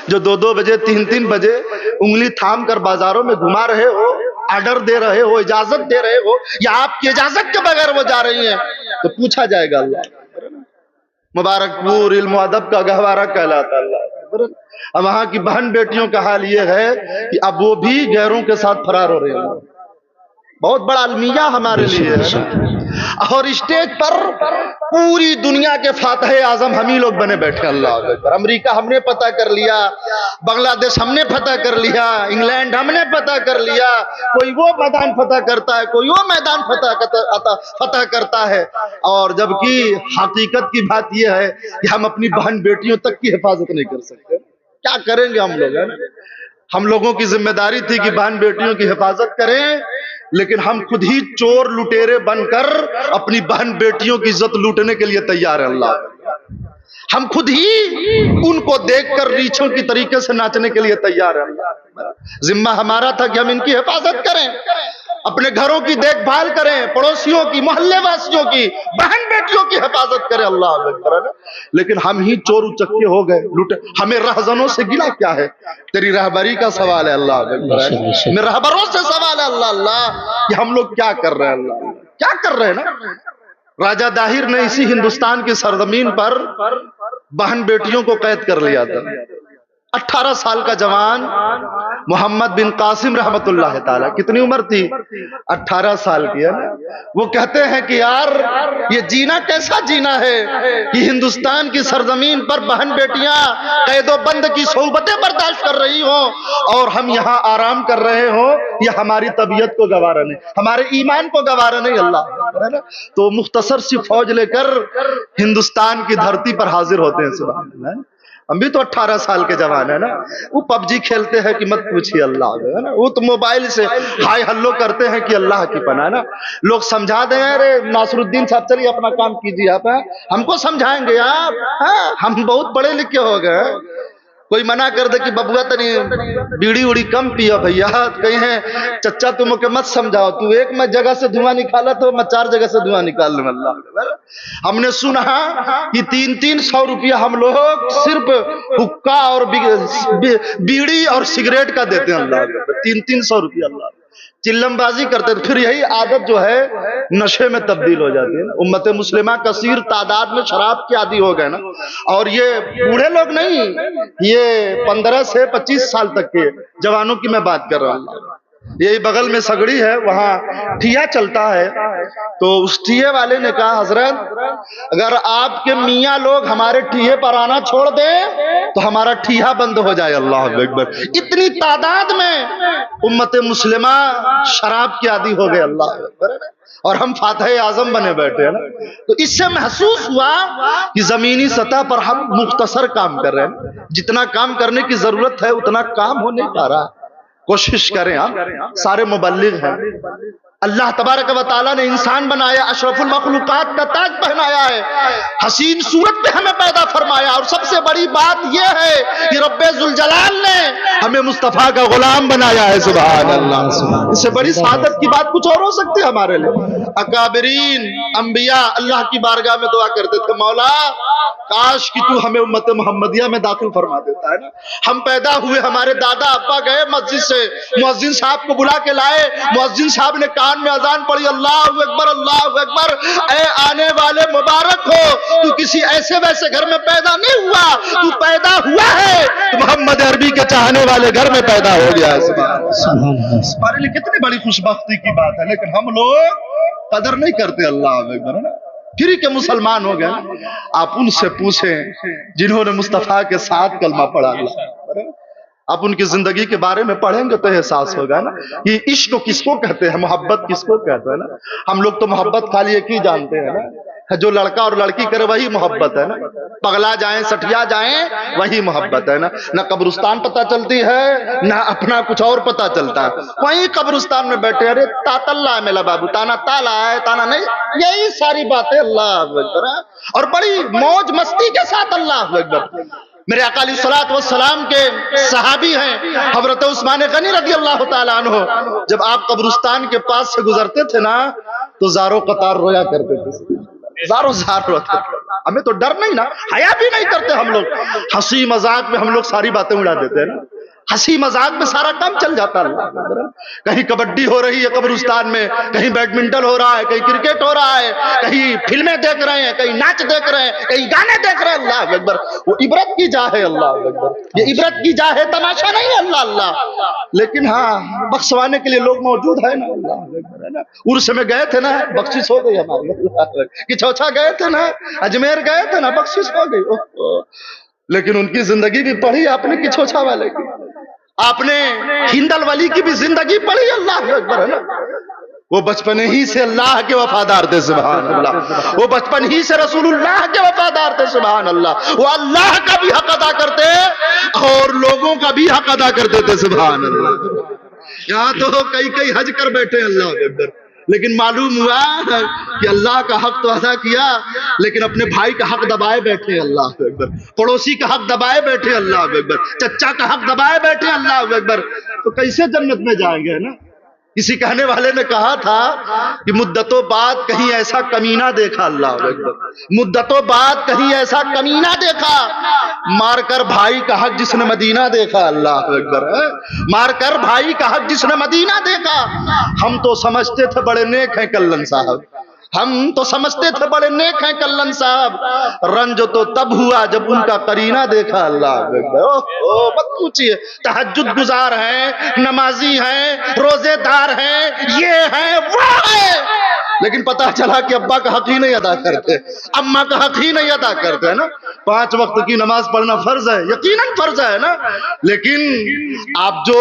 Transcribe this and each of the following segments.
جو 2-2 بجے 3-3 بجے انگلی تھام کر بازاروں میں گھما رہے ہو، آرڈر دے رہے ہو، اجازت دے رہے ہو، یا آپ کی اجازت کے بغیر وہ جا رہی ہیں، تو پوچھا جائے گا اللہ۔ مبارک پور علم و ادب کا گہوارہ کہلاتا اللہ۔ اب وہاں کی بہن بیٹیوں کا حال یہ ہے کہ اب وہ بھی غیروں کے ساتھ فرار ہو رہے ہیں۔ بہت بڑا المیہ ہمارے لیے ہے، اور اسٹیج پر پوری دنیا کے فاتح اعظم ہم ہی لوگ بنے بیٹھے۔ اللہ اکبر۔ امریکہ ہم نے فتح کر لیا، بنگلہ دیش ہم نے فتح کر لیا، انگلینڈ ہم نے فتح کر لیا، کوئی وہ میدان فتح کرتا ہے، کوئی وہ میدان فتح کرتا ہے، اور جبکہ حقیقت کی بات یہ ہے کہ ہم اپنی بہن بیٹیوں تک کی حفاظت نہیں کر سکتے۔ کیا کریں گے ہم لوگ؟ ہم لوگوں کی ذمہ داری تھی کہ بہن بیٹیوں کی حفاظت کریں، لیکن ہم خود ہی چور لٹیرے بن کر اپنی بہن بیٹیوں کی عزت لوٹنے کے لیے تیار ہیں۔ اللہ، ہم خود ہی ان کو دیکھ کر ریچھوں کی طریقے سے ناچنے کے لیے تیار ہیں۔ اللہ، ذمہ ہمارا تھا کہ ہم ان کی حفاظت کریں، اپنے گھروں کی دیکھ بھال کریں، پڑوسیوں کی، محلے واسیوں کی، بہن بیٹیوں کی حفاظت کریں۔ اللہ اکبر۔ لیکن ہم ہی چور اچکے ہو گئے، لوٹے۔ ہمیں رہزنوں سے گلا کیا ہے؟ تیری رہبری کا سوال ہے اللہ اکبر۔ ہمیں رہبروں سے سوال ہے اللہ اللہ کہ ہم لوگ کیا کر رہے ہیں؟ اللہ کیا کر رہے ہیں نا؟ راجہ داہر نے اسی ہندوستان کی سرزمین پر بہن بیٹیوں کو قید کر لیا تھا۔ 18 سال کا جوان محمد بن قاسم رحمت اللہ تعالی، کتنی عمر تھی؟ 18 سال کی ہے نا۔ وہ کہتے ہیں کہ یار یہ جینا کیسا جینا ہے کہ ہندوستان کی سرزمین پر بہن بیٹیاں قید و بند کی صحبتیں برداشت کر رہی ہوں اور ہم یہاں آرام کر رہے ہوں، یہ ہماری طبیعت کو گوارا نہیں، ہمارے ایمان کو گوارا نہیں۔ اللہ، تو مختصر سی فوج لے کر ہندوستان کی دھرتی پر حاضر ہوتے ہیں۔ سبحان اللہ۔ ہم بھی تو 18 سال کے جوان ہیں نا۔ وہ پب جی کھیلتے ہیں کہ مت پوچھیے اللہ ہے نا، وہ تو موبائل سے ہائی ہلو کرتے ہیں کہ اللہ کی پناہ نا۔ لوگ سمجھا دیں، ارے ناصر الدین صاحب چلیے اپنا کام کیجیے، آپ ہم کو سمجھائیں گے آپ؟ ہم بہت پڑھے لکھے ہو گئے۔ کوئی منع کر دے کہ ببوا تنی بیڑی اڑی کم پیا بھیا، کہیں چچا تم کے مت سمجھاؤ، تو ایک میں جگہ سے دھواں نکالا تو میں 4 جگہ سے دھواں نکال لوں۔ اللہ، ہم نے سنا کہ 300 روپیہ ہم لوگ صرف حقہ اور بیڑی اور سگریٹ کا دیتے ہیں۔ اللہ، 300 روپیہ۔ اللہ، چلم بازی کرتے تھے، پھر یہی عادت جو ہے نشے میں تبدیل ہو جاتی ہے نا۔ امت مسلمہ کثیر تعداد میں شراب کے عادی ہو گئے نا، اور یہ بوڑھے لوگ نہیں، یہ 15 سے 25 سال تک کے جوانوں کی میں بات کر رہا ہوں۔ یہی بغل میں سگڑی ہے، وہاں ٹھیا چلتا ہے، تو اس ٹھیے والے نے کہا حضرت اگر آپ کے میاں لوگ ہمارے ٹھیے پر آنا چھوڑ دیں تو ہمارا ٹھیا بند ہو جائے۔ اللہ اکبر۔ اتنی تعداد میں امت مسلمہ شراب کی عادی ہو گئے۔ اللہ اکبر۔ اور ہم فاتح اعظم بنے بیٹھے ہیں نا، تو اس سے محسوس ہوا کہ زمینی سطح پر ہم مختصر کام کر رہے ہیں، جتنا کام کرنے کی ضرورت ہے اتنا کام ہو نہیں پا رہا۔ کوشش کریں، آپ سارے مبلغ ہیں۔ اللہ تبارک و تعالیٰ نے انسان بنایا، اشرف المخلوقات کا تاج پہنایا ہے، حسین صورت پہ ہمیں پیدا فرمایا، اور سب سے بڑی بات یہ ہے کہ رب ذوالجلال نے ہمیں مصطفیٰ کا غلام بنایا ہے۔ سبحان اللہ۔ اس سے بڑی سعادت کی بات کچھ اور ہو سکتی ہے ہمارے لیے؟ اکابرین انبیاء اللہ کی بارگاہ میں دعا کرتے تھے، مولا کاش کہ تو ہمیں امت محمدیہ میں داخل فرما دیتا ہے نا۔ ہم پیدا ہوئے، ہمارے دادا ابا گئے مسجد سے، مؤذن صاحب کو بلا کے لائے، مؤذن صاحب نے کان میں اذان پڑھی، اللہ اکبر اللہ اکبر، اے آنے والے مبارک ہو، تو کسی ایسے ویسے گھر میں پیدا نہیں ہوا، تو پیدا ہوا ہے تو محمد عربی کے چاہنے والے گھر میں پیدا ہو گیا ہے۔ سبحان اللہ۔ ہمارے لیے کتنی بڑی خوش بختی کی بات ہے، لیکن ہم لوگ قدر نہیں کرتے۔ اللہ اکبر۔ پھر کے مسلمان ہو گئے۔ آپ ان سے پوچھیں جنہوں نے مصطفیٰ کے ساتھ کلمہ پڑھا۔ اللہ، آپ ان کی زندگی کے بارے میں پڑھیں گے تو احساس ہوگا نا کہ عشق کو کس کو کہتے ہیں، محبت کس کو کہتے ہیں نا۔ ہم لوگ تو محبت خالی ایک ہی جانتے ہیں نا، جو لڑکا اور لڑکی کرے وہی محبت ہے نا، پگلا جائیں سٹیا جائیں وہی محبت ہے نا۔ نہ قبرستان پتہ چلتی ہے نہ اپنا کچھ اور پتہ چلتا ہے، وہیں قبرستان میں بیٹھے، ارے تاتا اللہ ہے میلا بابو، تانا تالا ہے تانا نہیں، یہی ساری باتیں۔ اللہ اکبر۔ اور بڑی موج مستی کے ساتھ اللہ اکبر۔ میرے آقا علیہ الصلوۃ والسلام کے صحابی ہیں حضرت عثمان غنی رضی اللہ تعالیٰ عنہ، جب آپ قبرستان کے پاس سے گزرتے تھے نا تو زاروں قطار رویا کرتے تھے، زاروں زار روتے تھے۔ हमें तो डर नहीं ना, हया भी नहीं करते हम लोग। हंसी मजाक में हम लोग सारी बातें उड़ा देते हैं ना, हंसी मजाक में सारा काम चल जाता है। कहीं कबड्डी हो रही है कब्रिस्तान में, कहीं बैडमिंटन हो रहा है, कहीं क्रिकेट हो रहा है, कहीं फिल्में देख रहे हैं, कहीं नाच देख रहे हैं, कहीं गाने देख रहे हैं। अल्लाह अकबर, वो इबरत की जा है। अल्लाह अकबर, ये इबरत की जा है, तमाशा नहीं है। अल्लाह अल्लाह। लेकिन हाँ, बख्शवाने के लिए लोग मौजूद है ना। अल्लाह अकबर, है ना। उर्स में गए थे ना, बख्शिश हो गई हमारी। किचौछा गए थे ना, अजमेर गए थे ना, बख्शिश हो गई। लेकिन उनकी जिंदगी भी पढ़ी आपने, किचौछा वाले की। आपने हिंदल वली की भी जिंदगी पढ़ी। अल्लाह अकबर, है ना। वो बचपन ही से अल्लाह के वफादार थे, सुभान अल्लाह। वो बचपन ही से रसूलुल्लाह के वफादार थे, सुभान अल्लाह। वो अल्लाह का भी हक अदा करते और लोगों का भी हक अदा करते थे, सुभान अल्लाह। यहाँ तो कई हज कर बैठे अल्लाह अकबर, लेकिन मालूम हुआ कि अल्लाह का हक तो अदा किया, लेकिन अपने भाई का हक दबाए बैठे। अल्लाह अकबर, पड़ोसी का हक दबाए बैठे। अल्लाह अकबर, चचा का हक दबाए बैठे। अल्लाह अकबर, तो कैसे जन्नत में जाएंगे, है ना। किसी कहने वाले ने कहा था कि मुद्दतों बाद कहीं ऐसा कमीना देखा। अल्लाह अकबर, मुद्दतों बाद कहीं ऐसा कमीना देखा, मारकर भाई का हक जिसने मदीना देखा। अल्लाह अकबर, मारकर भाई का हक जिसने मदीना देखा। हम तो समझते थे बड़े नेक हैं कल्लन साहब, हम तो समझते थे बड़े नेक हैं कल्लन साहब, रंज तो तब हुआ जब उनका करीना देखा। अल्लाह अकबर, मत पूछिए। तहज्जुद गुजार हैं, नमाजी हैं, रोजेदार हैं, ये हैं वो है, लेकिन पता चला कि अब्बा का हक ही नहीं अदा करते, अम्मा का हक ही नहीं अदा करते, है ना। 5 वक्त की नमाज पढ़ना फर्ज है, यकीनन फर्ज है ना, लेकिन आप जो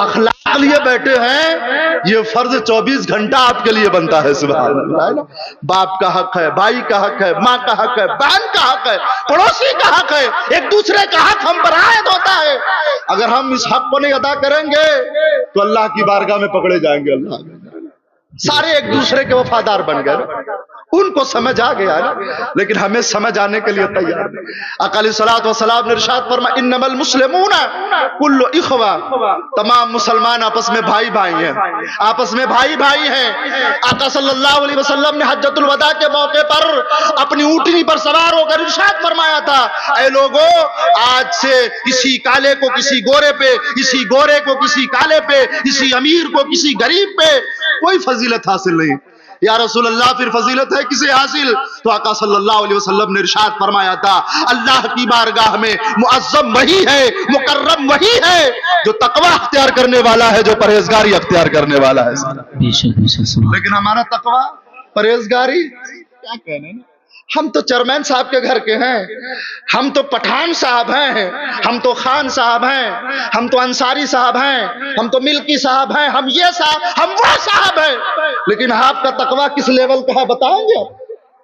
अखलाक लिए बैठे हैं, ये फर्ज 24 घंटा आपके लिए बनता है, सुभान अल्लाह, है ना। बाप का हक है, भाई का हक है, माँ का हक है, बहन का हक है, पड़ोसी का हक है, एक दूसरे का हक हम पर आयद होता है। अगर हम इस हक को नहीं अदा करेंगे तो अल्लाह की बारगाह में पकड़े जाएंगे। अल्लाह, सारे एक दूसरे के वफादार बन गए, उनको समझ आ गया ना, लेकिन हमें समझ आने के लिए तैयार नहीं। आका अलैहिस्सलातु वस्सलाम ने इरशाद फरमाया, इन्नमल मुस्लिमूना कुल्लु इख्वा, तमाम मुसलमान आपस में भाई भाई हैं, आपस में भाई भाई हैं। आका सल्लल्लाहु अलैहि वसल्लम ने हज्जतुल वदा के मौके पर अपनी ऊँटनी पर सवार होकर इरशाद फरमाया था, ऐ लोगों, आज से इसी काले को किसी गोरे पे, इसी गोरे को किसी काले पे, इसी अमीर को किसी गरीब पे कोई फजीलत हासिल नहीं। या रसूल अल्लाह, फिर फजीलत है किसे हासिल? तो आका सल्लल्लाहु अलैहि वसल्लम ने इरशाद फरमाया था, अल्लाह की बारगाह में मुअज़्ज़म वही है, मुकर्रम वही है जो तकवा अख्तियार करने वाला है, जो परहेजगारी अख्तियार करने वाला है। लेकिन हमारा तकवा, परहेजगारी क्या कहने ना। हम तो चेयरमैन साहब के घर के हैं, हम तो पठान साहब हैं, हम तो खान साहब हैं, हम तो अंसारी साहब हैं, हम तो मिल्की साहब हैं, हम ये साहब, हम वो साहब हैं, लेकिन आपका तकवा किस लेवल का है बताएंगे आप?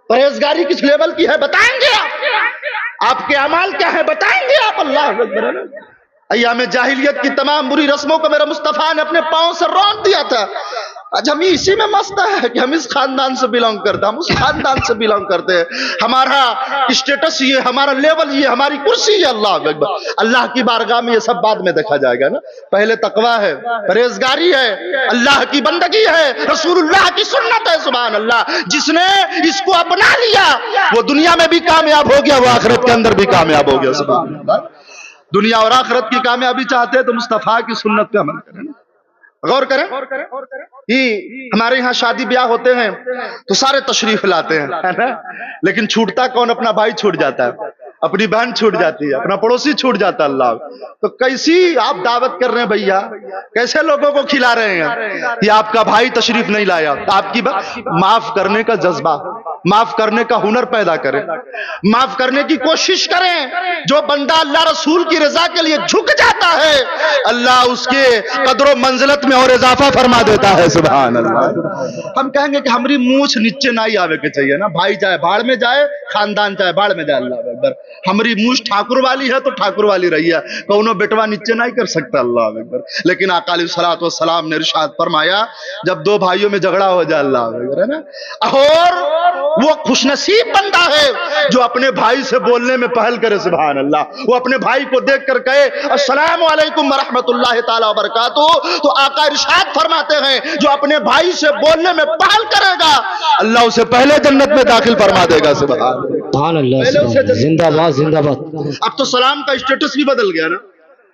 परहेजगारी किस लेवल की है बताएंगे आप? आपके अमाल क्या है बताएंगे आप? अल्लाह अकबर। अय्याम जाहिलियत की तमाम बुरी रस्मों को मेरा मुस्तफा ने अपने पांव से रौंद दिया था। आज हम इसी में मस्त है कि हम इस खानदान से बिलोंग करते हैं, हम उस खानदान से बिलोंग करते हैं, हमारा स्टेटस ये, हमारा लेवल ये, हमारी कुर्सी ये। अल्लाह अकबर, अल्लाह की बारगाह में ये सब बाद में देखा जाएगा ना। पहले तकवा है, परहेजगारी है, अल्लाह की बंदगी है, रसूलुल्लाह की सुन्नत है, सुभान अल्लाह। जिसने इसको अपना लिया वो दुनिया में भी कामयाब हो गया, वो आखिरत के अंदर भी कामयाब हो गया, सुभान अल्लाह। दुनिया और आखिरत की कामयाबी चाहते हैं तो मुस्तफा की सुन्नत पे अमल करें, गौर करें। कि हमारे यहाँ शादी ब्याह होते हैं तो सारे तशरीफ लाते हैं, है ना, लेकिन छूटता कौन? अपना भाई छूट जाता है, अपनी बहन छूट जाती है, अपना पड़ोसी छूट जाता है। अल्लाह, तो कैसी आप दावत कर रहे हैं भैया, कैसे लोगों को खिला रहे हैं कि आपका भाई तशरीफ नहीं लाया? आपकी माफ करने का जज्बा, माफ करने का हुनर पैदा करें, माफ करने की कोशिश करें। जो बंदा अल्लाह रसूल की रजा के लिए झुक जाता है, अल्लाह उसके कदर मंजिलत में और इजाफा फरमा देता है, सुभान अल्लाह। हम कहेंगे कि हमारी मूछ नीचे नहीं आवे के चाहिए ना, भाई चाहे भाड़ में जाए, खानदान चाहे भाड़ में जाए, अल्लाह अकबर। हमारी मूछ ठाकुर वाली है तो ठाकुर वाली रही है, कौनो बेटवा नीचे नहीं कर सकता, अल्लाह अकबर। लेकिन आका अलैहिस्सलातु वस्सलाम ने इरशाद फरमाया, जब दो भाइयों में झगड़ा हो जाए, अल्लाह अकबर, है ना, और वो खुशनसीब बंदा है जो अपने भाई से बोलने में पहल करे, सुभान अल्लाह। वो अपने भाई को देख कर कहे अस्सलामु अलैकुम व रहमतुल्लाहि तआला व बरकातुहू, तो आका इरशाद फरमाते हैं, जो अपने भाई से बोलने में पहल करेगा, अल्लाह उसे पहले जन्नत में दाखिल फरमा देगा, सुभान अल्लाह। سبحان اللہ پہلے اسے جلدی زندہ باد زندہ باد. اب تو سلام کا اسٹیٹس بھی بدل گیا نا.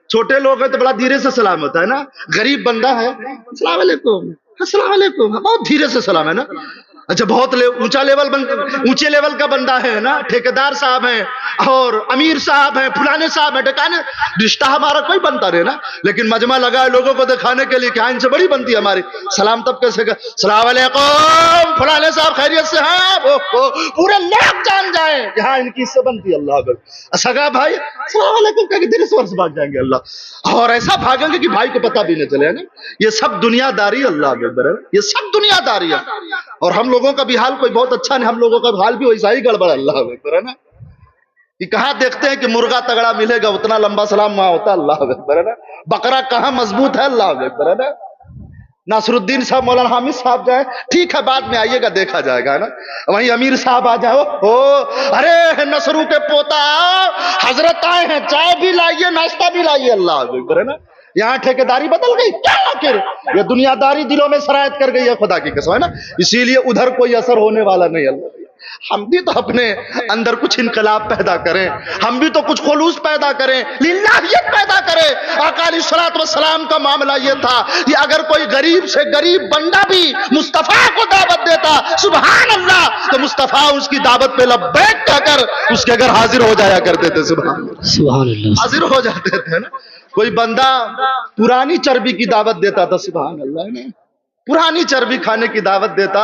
چھوٹے لوگ ہیں تو بڑا دھیرے سے سلام ہوتا ہے نا. غریب بندہ ہے السلام علیکم السلام علیکم بہت دھیرے سے سلام ہے نا. اچھا بہت اونچے لیول کا بندہ ہے نا, ٹھیکیدار صاحب ہیں اور امیر صاحب ہیں فلانے صاحب ہیں ڈکانے, رشتہ ہمارا کوئی بنتا رہے نا, لیکن مجمع لگا ہے لوگوں کو دکھانے کے لیے کہ ان سے بڑی بنتی ہے ہماری. سلام تب کیسے کہ السلام علیکم فلانے صاحب خیریت سے ہیں, پورے لوگ جان جائیں یہاں ان کی سے بنتی ہے. اللہ اکبر. سگا بھائی السلام علیکم کہہ کے دیر سے بھاگ جائیں گے اللہ, اور ایسا بھاگیں گے کہ بھائی کو پتہ بھی نہیں چلے نا. یہ سب دنیا داری اللہ اکبر ہے, یہ سب دنیا داری ہے. اور ہم لوگوں کا بھی حال کوئی بہت اچھا نہیں, ہم لوگوں کا حال بھی ویسا ہی گڑبڑ اللہ اکبر ہے نا. یہ کہاں دیکھتے ہیں کہ مرغا تگڑا ملے گا اتنا لمبا سلام وہاں ہوتا ہے اللہ اکبر ہے نا. بکرا کہاں مضبوط ہے اللہ اکبر ہے نا. ناصر الدین صاحب مولانا حامد صاحب جائیں ٹھیک ہے بعد میں آئیے گا دیکھا جائے گا نا. وہیں امیر صاحب آ جاؤ ارے نصرو کے پوتا حضرت آئے ہیں چائے بھی لائیے ناشتہ بھی لائیے اللہ اکبر ہے نا. یہاں ٹھیکیداری بدل گئی کیا آخر یہ دنیا داری دلوں میں سرایت کر گئی ہے خدا کی قسم ہے نا. اسی لیے ادھر کوئی اثر ہونے والا نہیں اللہ. ہم بھی تو اپنے اندر کچھ انقلاب پیدا کریں, ہم بھی تو کچھ خلوص پیدا کریں, للہیت پیدا کریں. آقا علیہ الصلوۃ والسلام کا معاملہ یہ تھا کہ اگر کوئی غریب سے غریب بندہ بھی مصطفیٰ کو دعوت دیتا سبحان اللہ تو مصطفیٰ اس کی دعوت پہ لبیک کہہ کر اس کے گھر حاضر ہو جایا کرتے تھے. سبحان اللہ حاضر ہو جاتے تھے نا. کوئی بندہ پرانی چربی کی دعوت دیتا تھا سبحان اللہ نے, پرانی چربی کھانے کی دعوت دیتا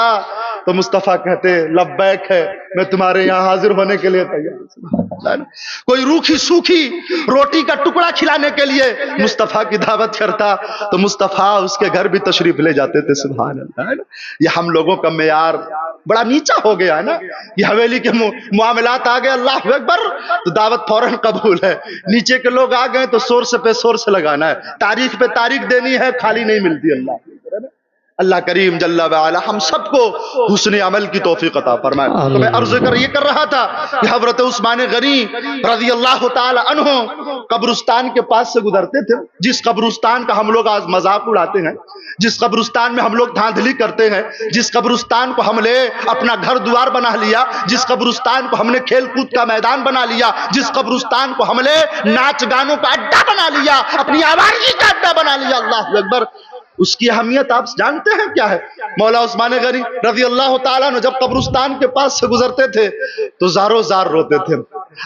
تو مصطفیٰ کہتے لبیک ہے میں تمہارے یہاں حاضر ہونے کے لیے تیار. کوئی روکھی سوکھی روٹی کا ٹکڑا کھلانے کے لیے مصطفیٰ کی دعوت کرتا تو مصطفیٰ اس کے گھر بھی تشریف لے جاتے تھے سبحان اللہ. یہ ہم لوگوں کا معیار بڑا نیچا ہو گیا ہے نا. یہ حویلی کے معاملات آ گئے اللہ اکبر تو دعوت فوراً قبول ہے. نیچے کے لوگ آ گئے تو سورس پہ سورس لگانا ہے, تاریخ پہ تاریخ دینی ہے, خالی نہیں ملتی. اللہ کریم جل وعلا ہم سب کو حسن عمل کی توفیق عطا فرمائے. تو میں عرض یہ کر رہا تھا کہ حضرت عثمان غنی رضی اللہ تعالی عنہ قبرستان کے پاس سے گزرتے تھے, جس قبرستان کا ہم لوگ آج مذاق اڑاتے ہیں, جس قبرستان میں ہم لوگ دھاندلی کرتے ہیں, جس قبرستان کو ہم نے اپنا گھر دوار بنا لیا, جس قبرستان کو ہم نے کھیل کود کا میدان بنا لیا, جس قبرستان کو ہم نے ناچ گانوں کا اڈا بنا لیا, اپنی آوارگی کا اڈا بنا لیا. اللہ اکبر. اس کی اہمیت آپ جانتے ہیں کیا ہے؟ مولا عثمان غنی رضی اللہ تعالیٰ عنہ جب قبرستان کے پاس سے گزرتے تھے تو زارو زار روتے تھے,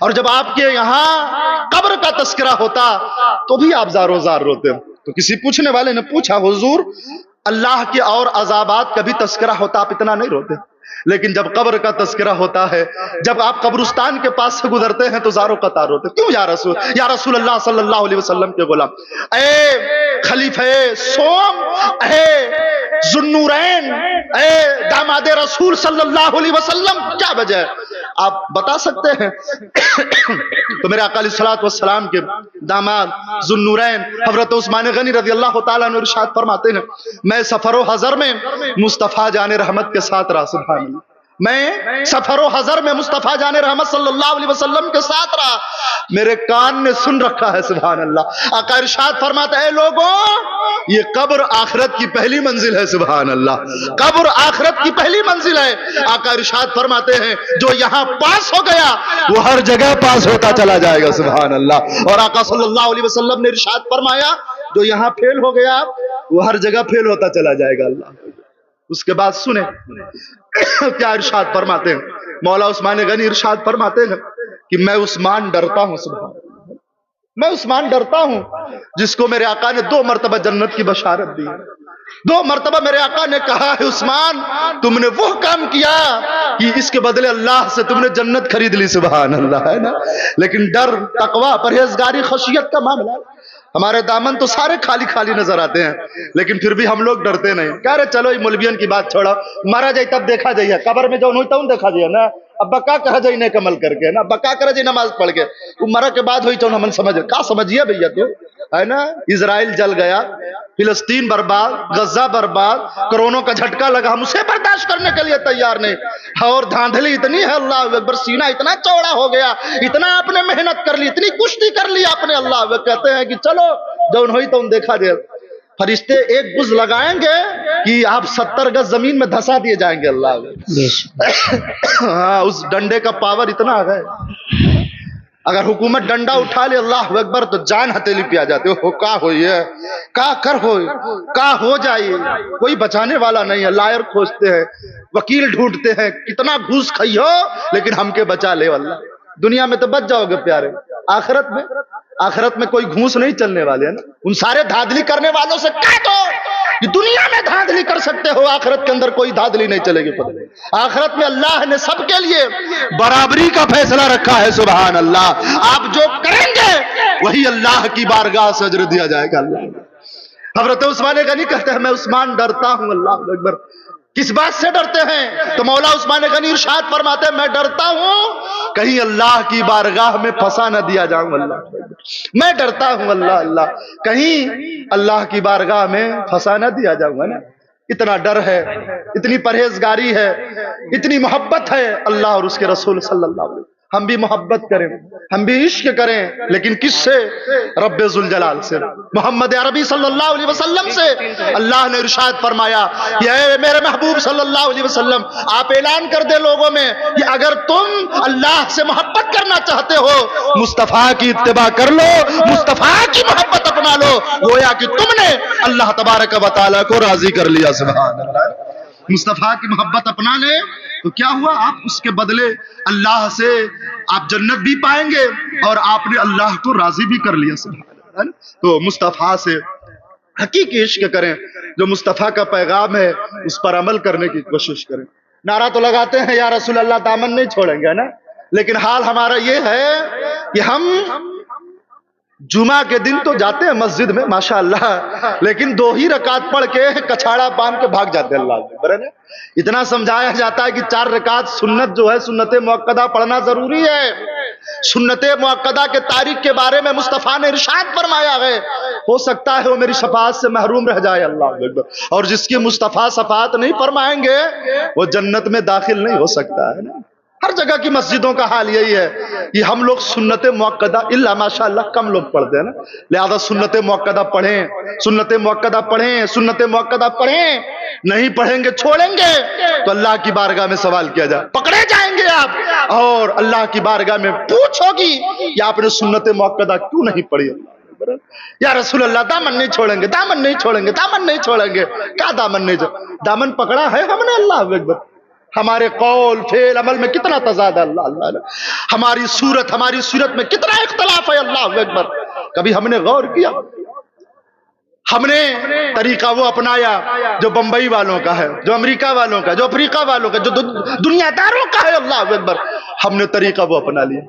اور جب آپ کے یہاں قبر کا تذکرہ ہوتا تو بھی آپ زارو زار روتے. تو کسی پوچھنے والے نے پوچھا حضور اللہ کے اور عذابات کا بھی تذکرہ ہوتا آپ اتنا نہیں روتے, لیکن جب قبر کا تذکرہ ہوتا ہے, جب آپ قبرستان کے پاس سے گزرتے ہیں تو زاروں قطار ہوتے. کیوں یا رسول اللہ صلی اللہ علیہ وسلم کے غلام, اے خلیفہ سوم, اے ذوالنورین, اے داماد رسول صلی اللہ علیہ وسلم, کیا وجہ ہے آپ بتا سکتے ہیں؟ تو میرے آقا علیہ الصلوۃ والسلام کے داماد ذوالنورین حضرت عثمان غنی رضی اللہ تعالیٰ عنہ ارشاد فرماتے ہیں میں سفر و حضر میں مصطفیٰ جان رحمت کے ساتھ رہا. سبحان اللہ. میں سفر و حضر میں مصطفیٰ جان رحمت صلی اللہ علیہ وسلم کے ساتھ رہا, میرے کان نے سن رکھا ہے سبحان اللہ. آقا ارشاد فرماتا ہے لوگوں یہ قبر آخرت کی پہلی منزل ہے سبحان اللہ, قبر آخرت کی پہلی منزل ہے. آقا ارشاد فرماتے ہیں جو یہاں پاس ہو گیا وہ ہر جگہ پاس ہوتا چلا جائے گا سبحان اللہ. اور آقا صلی اللہ علیہ وسلم نے ارشاد فرمایا جو یہاں فیل ہو گیا وہ ہر جگہ فیل ہوتا چلا جائے گا. اللہ اس کے بعد سنیں کیا ارشاد فرماتے ہیں مولا عثمان غنی ارشاد فرماتے ہیں کہ میں عثمان ڈرتا ہوں سبحان اللہ, میں عثمان ڈرتا ہوں جس کو میرے آقا نے 2 مرتبہ جنت کی بشارت دی. 2 مرتبہ میرے آقا نے کہا ہے عثمان تم نے وہ کام کیا کہ اس کے بدلے اللہ سے تم نے جنت خرید لی سبحان اللہ ہے نا. لیکن ڈر تقوی پرہیزگاری خشیت کا معاملہ, ہمارے دامن تو سارے خالی خالی نظر آتے ہیں لیکن پھر بھی ہم لوگ ڈرتے نہیں. کہہ رہے چلو یہ مولویوں کی بات چھوڑا, مارا جائے تب دیکھا جائے, قبر میں جو ہوتا ہوں دیکھا جائے نا, اب بکا کہا جائے نیک عمل کر کے نا, بکا کرا جائے نماز پڑھ کے, وہ مرا کے بعد ہوئی تو ہم سمجھ کا سمجھیے بھیا تو ہے نا. اسرائیل جل گیا, فلسطین برباد, غزہ برباد, کرونا کا جھٹکا لگا, ہم اسے برداشت کرنے کے لیے تیار نہیں. اور دھاندلی اتنی ہے اللہ اکبر, سینہ اتنا چوڑا ہو گیا, اتنا آپ نے محنت کر لی, اتنی کشتی کر لی آپ نے, اللہ کہتے ہیں کہ چلو جو ہوئی تو دیکھا جائے. फरिश्ते एक बुझ लगाएंगे कि आप 70 गज जमीन में धंसा दिए जाएंगे। अल्लाह हाँ, उस डंडे का पावर इतना है, अगर हुकूमत डंडा उठा ले अल्लाह अकबर तो जान हथेली पे आ जाते हो। का हो ये का कर हो का हो जाए, कोई बचाने वाला नहीं है। लायर खोजते हैं, वकील ढूंढते हैं, कितना घूस खाइयो लेकिन हमके बचा ले। अल्लाह दुनिया में तो बच जाओगे प्यारे, आखिरत में कोई घूस नहीं चलने वाले है ना। उन सारे धांधली करने वालों से कह दो कि दुनिया में धांधली कर सकते हो, आखिरत के अंदर कोई धांधली नहीं चलेगी। आखिरत में अल्लाह ने सबके लिए बराबरी का फैसला रखा है। सुभान अल्लाह, आप जो करेंगे वही अल्लाह की बारगाह से अजर दिया जाएगा। अल्लाह हजरत उस्मान गनी कहते हैं मैं उस्मान डरता हूं। अल्लाह अकबर, किस बात से डरते हैं? तो मौला उस्मान गनी इरशाद फरमाते हैं मैं डरता हूं कहीं अल्लाह की बारगाह में फंसा न दिया जाऊं। अल्लाह मैं डरता हूं अल्लाह अल्लाह कहीं अल्लाह की बारगाह में फंसा न दिया जाऊंगा ना। इतना डर है, इतनी परहेजगारी है, इतनी मोहब्बत है अल्लाह और उसके रसूल सल्लल्लाहु अलैहि वसल्लम। हम भी मोहब्बत करें, हम भी इश्क करें, लेकिन किससे? रब्बे जुल जलाल से, मोहम्मद अरबी सल्लल्लाहु अलैहि वसल्लम से। अल्लाह ने इरशाद फरमाया कि ऐ मेरे महबूब सल्लल्लाहु अलैहि वसल्लम, आप ऐलान कर दे लोगों में कि अगर तुम अल्लाह से मोहब्बत करना चाहते हो, मुस्तफा की इत्तिबा कर लो, मुस्तफा की मोहब्बत अपना लो, गोया कि तुमने अल्लाह तबारक व तआला को राजी कर लिया। सुभान अल्लाह, मुस्तफा की मोहब्बत अपना ले तो क्या हुआ? आप उसके बदले अल्लाह से आप जन्नत भी पाएंगे और आपने अल्लाह को राजी भी कर लिया। सुभान अल्लाह, तो मुस्तफा से हकीकी इश्क करें, जो मुस्तफा का पैगाम है उस पर अमल करने की कोशिश करें। नारा तो लगाते हैं या रसूल अल्लाह, दामन नहीं छोड़ेंगे ना, लेकिन हाल हमारा ये है कि हम जुमा के दिन तो जाते हैं मस्जिद में माशाअल्लाह, लेकिन 2 ही रकात पढ़ के कछाड़ा बांध के भाग जाते हैं। अल्लाह इतना समझाया जाता है कि 4 रकात सुन्नत जो है, सुन्नत मुअक्कदा पढ़ना जरूरी है। सुन्नत मुअक्कदा के तारीख के बारे में मुस्तफा ने इरशाद फरमाया है, हो सकता है वो मेरी शफाअत से महरूम रह जाए। अल्लाह, और जिसकी मुस्तफा शफाअत नहीं फरमाएंगे वो जन्नत में दाखिल नहीं हो सकता है ना। हर जगह की मस्जिदों का हाल यही है कि हम लोग सुन्नत मुअक्कदा इल्ला माशाअल्लाह कम लोग पढ़ते हैं ना, लिहाजा सुन्नत मुअक्कदा पढ़ें, सुन्नत मुअक्कदा पढ़ें, सुन्नत मुअक्कदा पढ़ें। नहीं पढ़ेंगे, छोड़ेंगे तो अल्लाह की बारगाह में सवाल किया जाए, पकड़े जाएंगे आप और अल्लाह की बारगाह में पूछ होगी कि आपने सुन्नत मुअक्कदा क्यों नहीं पढ़ी। या रसूल अल्लाह दामन नहीं छोड़ेंगे, दामन नहीं छोड़ेंगे, दामन नहीं छोड़ेंगे। क्या दामन नहीं दामन पकड़ा है हमने। अल्लाह अकबर, हमारे कौल फेल अमल में कितना तजाद है। अल्लाह अल्लाह, हमारी सूरत में कितना इख्तलाफ है। अल्लाह अकबर, कभी हमने गौर किया? हमने तरीका वो अपनाया जो बंबई वालों का है, जो अमेरिका वालों का, जो अफ्रीका वालों का, जो दुनियादारों का है। अल्लाह अकबर, हमने तरीका वो अपना लिया।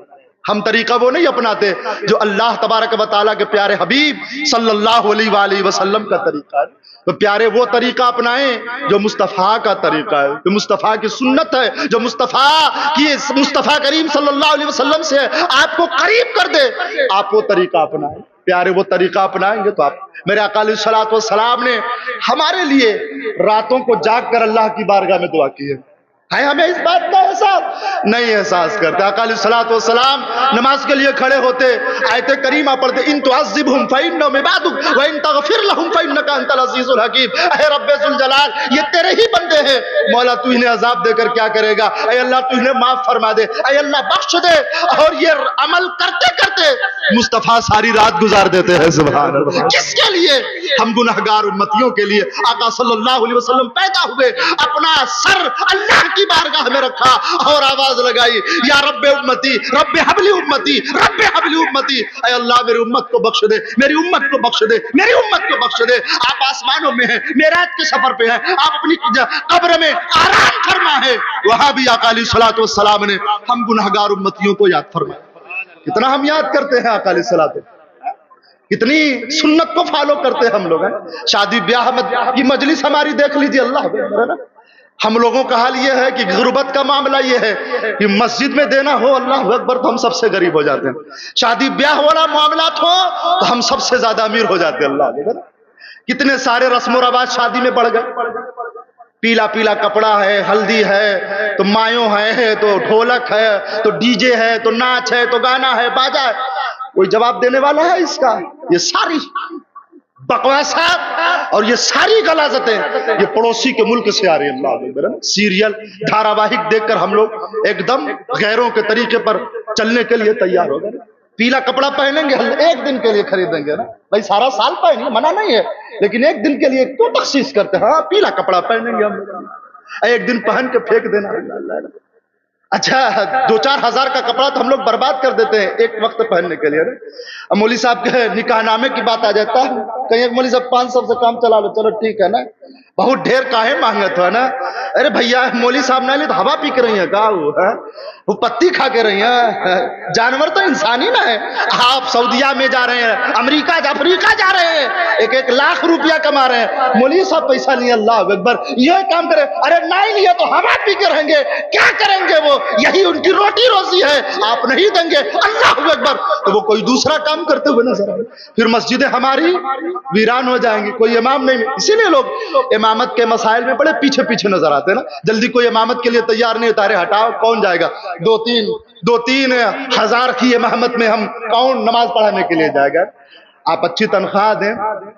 हम तरीका वो नहीं अपनाते जो अल्लाह तबारक व तआला के प्यारे हबीब सल्लल्लाहु अलैहि वसल्लम का तरीका है। तो प्यारे वो तरीका अपनाएं जो मुस्तफ़ा का तरीका है, जो मुस्तफ़ा की सुन्नत है, जो मुस्तफ़ा करीम सल्लल्लाहु अलैहि वसल्लम से आपको करीब कर दे। आप वो तरीका अपनाएं प्यारे, वो तरीका अपनाएंगे तो आप, मेरे आका अलैहिस्सलातु वस्सलाम ने हमारे लिए रातों को जाग कर अल्लाह की बारगाह में दुआ की है। हमें इस बात का एहसास नहीं एहसास करते। आका अलैहिस्सलातु वस्सलाम नमाज के लिए खड़े होते, आयत करीमा पढ़ते, इन तुअज़्ज़िबहुम फ़इन्नहुम इबादुक व इन तग़फ़िर लहुम फ़इन्नका अंतल अज़ीज़ुल हकीम। ऐ रब्बे ज़ुल जलाल, ये तेरे ही बंदे हैं, मौला तू इन्हें अज़ाब देकर क्या करेगा। ऐ अल्लाह तू इन्हें माफ फरमा दे, ऐ अल्लाह बख्श दे। और ये अमल करते करते मुस्तफ़ा सारी रात गुजार देते हैं। सुभान अल्लाह, किसके लिए? हम गुनहगार उम्मतियों के लिए। आका सल्लल्लाहु अलैहि वसल्लम पैदा हुए, अपना सर अल्लाह की बारगाह में रखा और आवाज लगाई, या रब्बे उम्मती, रब्बे हबली उम्मती, रब्बे हबली उम्मती। ऐ अल्लाह मेरी उम्मत को बख्श दे, मेरी उम्मत को बख्श दे, मेरी उम्मत को बख्श दे। आप आसमानों में हैं, मेराज के सफर पे हैं, आप अपनी कब्र में आराम फरमा है, वहां भी आका अलैहिस्सलातु वस्सलाम ने हम गुनहगार उम्मतियों को याद फरमाया। कितना हम याद करते हैं आका अलैहिस्सलातु, कितनी सुन्नत को फॉलो करते हैं हम लोग। शादी ब्याह की मजलिस हमारी देख लीजिए। अल्लाह, हम लोगों का हाल ये है कि गुर्बत का मामला ये है कि मस्जिद में देना हो अल्लाह अकबर तो हम सबसे गरीब हो जाते हैं, शादी ब्याह वाला मामला हो तो हम सबसे ज्यादा अमीर हो जाते हैं। अल्लाह, कितने सारे रस्म और रवाज शादी में बढ़ गए। पीला पीला कपड़ा है, हल्दी है तो मायो है, तो ढोलक है, तो डीजे है, तो नाच है, तो गाना है, बाजा है। कोई जवाब देने वाला है इसका? ये सारी बकवासात और ये सारी गलाजतें ये पड़ोसी के मुल्क से आ रही है। अल्लाह अकबर। सीरियल धारावाहिक देखकर हम लोग एकदम गैरों के तरीके पर चलने के लिए तैयार हो गए। पीला कपड़ा पहनेंगे, एक दिन के लिए खरीदेंगे ना भाई, सारा साल पहनिए, मना नहीं है, लेकिन एक दिन के लिए क्यों तखसीस करते हैं? हाँ, पीला कपड़ा पहनेंगे हम, एक दिन पहन के फेंक देना। अच्छा, 2-4 हजार का कपड़ा तो हम लोग बर्बाद कर देते हैं एक वक्त पहनने के लिए। अब मौली साहब के निकाह नामे की बात आ जाता है, कहीं मौली साहब 500 से काम चला लो, चलो ठीक है ना, बहुत ढेर काहे मांगे तो है ना। अरे भैया, मौली साहब ना ले तो हवा पी के रही है का वो पत्ती खा के रही है? जानवर तो इंसान ही ना है। आप सऊदिया में जा रहे हैं, अमेरिका अफ्रीका जा रहे हैं, 1-1 लाख रुपया कमा रहे हैं, मौली साहब पैसा नहीं। अल्लाह अकबर, ये काम करे। अरे नहीं लिया तो हवा पी के रहेंगे, क्या करेंगे वो? यही उनकी रोटी रोजी है, आप नहीं देंगे। अल्लाह अकबर। तो वो कोई दूसरा काम करते हुए नजर आए, फिर मस्जिदें हमारी वीरान हो जाएंगी, कोई इमाम नहीं। इसीलिए लोग इमामत के मसाइल में बड़े पीछे पीछे नजर आते हैं ना, जल्दी कोई इमामत के लिए तैयार नहीं होता। अरे हटाओ, कौन जाएगा? 2-3 हजार की इमामत में हम कौन नमाज पढ़ाने के लिए जाएगा? आप अच्छी तनख्वाह दें,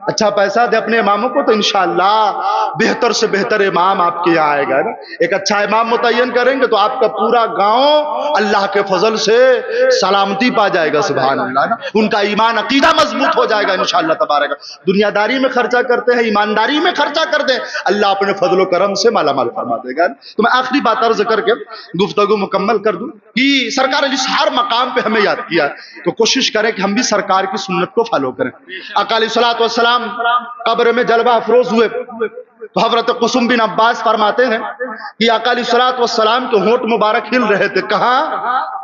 अच्छा पैसा दें अपने इमामों को, तो इंशाअल्लाह बेहतर से बेहतर इमाम आपके यहाँ आएगा ना। एक अच्छा इमाम मुतय्यन करेंगे तो आपका पूरा गांव अल्लाह के फजल से सलामती पा जाएगा। सुभान अल्लाह ना, उनका ईमान अकीदा मजबूत हो जाएगा इंशाअल्लाह तबारक। दुनियादारी में खर्चा करते हैं, ईमानदारी में खर्चा कर दें, अल्लाह अपने फजल करम से मालामाल फरमा देगा। तो मैं आखिरी बात अर्ज करके गुफ्तगू मुकम्मल कर दूं कि सरकार जिस हर मकाम पे हमें याद किया, तो कोशिश करें कि हम भी सरकार की सुन्नत को फॉलो करें। आका अलैहिस्सलातु वस्सलाम कब्र में जलवा अफरोज हुए तो हज़रत कुसुम बिन अब्बास फरमाते हैं कि आका अलैहिस्सलातु वस्सलाम के होंठ मुबारक हिल रहे थे। कहाँ?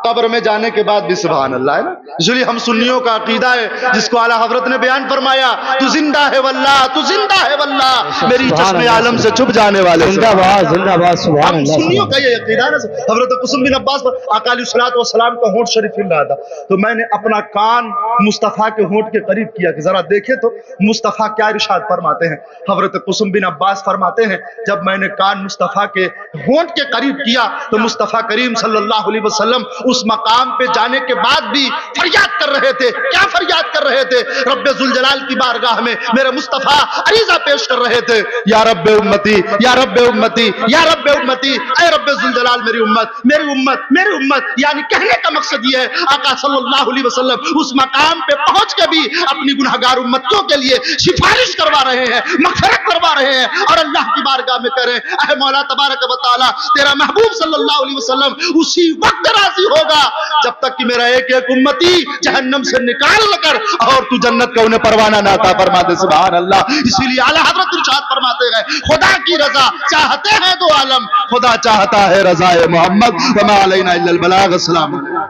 कब्र में जाने के बाद भी। सुभान अल्लाह है ना। इसलिए हम सुन्नियों का अकीदा है, जिसको आला हज़रत ने बयान फरमाया, तू जिंदा है वल्लाह, तू जिंदा है वल्लाह, मेरी चश्मे आलम से छुप जाने वाले। जिंदाबाद जिंदाबाद, सुभान अल्लाह। सुन्नियों का ये अकीदा है ना। हज़रत कुसुम बिन अब्बास पर आका अलैहिस्सलातु वस्सलाम का होंठ शरीफ हिल रहा था, तो मैंने अपना कान मुस्तफा के होंठ के करीब किया कि जरा देखे तो मुस्तफा क्या इरशाद फरमाते हैं। हज़रत कुसुम बिन अब्बास फरमाते हैं, जब मैंने कान मुस्तफा के होंठ के करीब किया तो मुस्तफा करीम सल्लल्लाहु अलैहि वसल्लम उस मकाम पे जाने के बाद भी फरियाद कर रहे थे। क्या फरियाद कर रहे थे? रब्बे जुल जलाल की बारगाह में मेरे मुस्तफा अरीजा पेश कर रहे थे, या रब्बे उम्मती, या रब्बे उम्मती, या रब्बे उम्मती, ऐ रब्बे जुल जलाल मेरी उम्मत, मेरी उम्मत, मेरी उम्मत। यानी कहने का मकसद ये है, आका सल्लल्लाहु अलैहि वसल्लम उस मकाम पे पहुंच के भी अपनी गुनहगार उम्मतियों के लिए सिफारिश करवा रहे हैं, मग़फ़िरत करवा रहे हैं, और अल्लाह की बारगाह में करें, ऐ मौला तबारक व तआला, तेरा महबूब सल्लल्लाहु अलैहि वसल्लम उसी वक्त राजी होगा जब तक कि मेरा एक एक उम्मती जहन्नम से निकाल कर और तू जन्नत का उन्हें परवाना ना अता फरमा दे। सुभान अल्लाह। इसीलिए आला हज़रत इरशाद फरमाते हैं, खुदा की रजा चाहते हैं दो आलम, खुदा चाहता है रज़ाए मोहम्मद, वमा अलैना इल्लल बलाग। अस्सलाम वालेकुम।